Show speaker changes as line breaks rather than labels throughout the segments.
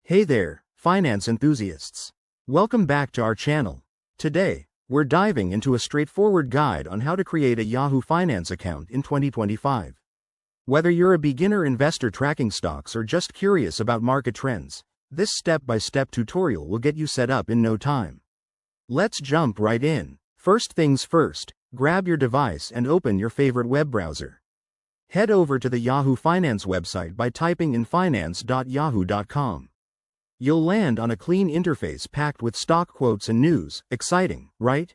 Hey there, finance enthusiasts. Welcome back to our channel. Today, we're diving into a straightforward guide on how to create a Yahoo Finance account in 2025. Whether you're a beginner investor tracking stocks or just curious about market trends, this step-by-step tutorial will get you set up in no time. Let's jump right in. First things first, grab your device and open your favorite web browser. Head over to the Yahoo Finance website by typing in finance.yahoo.com. You'll land on a clean interface packed with stock quotes and news. Exciting, right?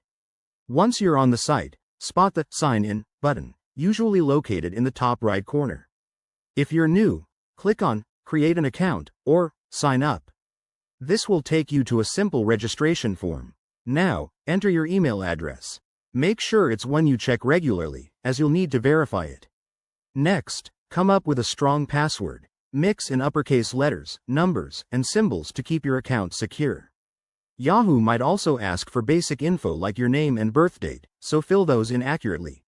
Once you're on the site, spot the Sign In button, usually located in the top right corner. If you're new, click on Create an Account or Sign Up. This will take you to a simple registration form. Now, enter your email address. Make sure it's one you check regularly, as you'll need to verify it. Next, come up with a strong password. Mix in uppercase letters, numbers, and symbols to keep your account secure. Yahoo might also ask for basic info like your name and birth date, so fill those in accurately.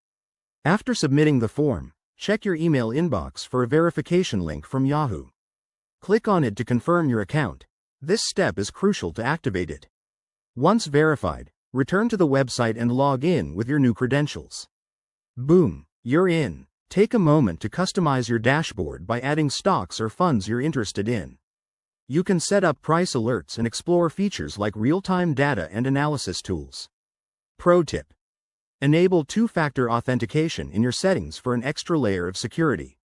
After submitting the form, check your email inbox for a verification link from Yahoo. Click on it to confirm your account. This step is crucial to activate it. Once verified, return to the website and log in with your new credentials. Boom, you're in. Take a moment to customize your dashboard by adding stocks or funds you're interested in. You can set up price alerts and explore features like real-time data and analysis tools. Pro tip: enable two-factor authentication in your settings for an extra layer of security.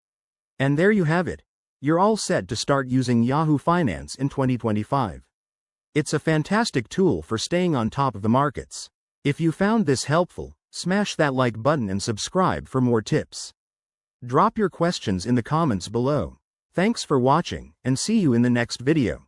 And there you have it. You're all set to start using Yahoo Finance in 2025. It's a fantastic tool for staying on top of the markets. If you found this helpful, smash that like button and subscribe for more tips. Drop your questions in the comments below. Thanks for watching, and see you in the next video.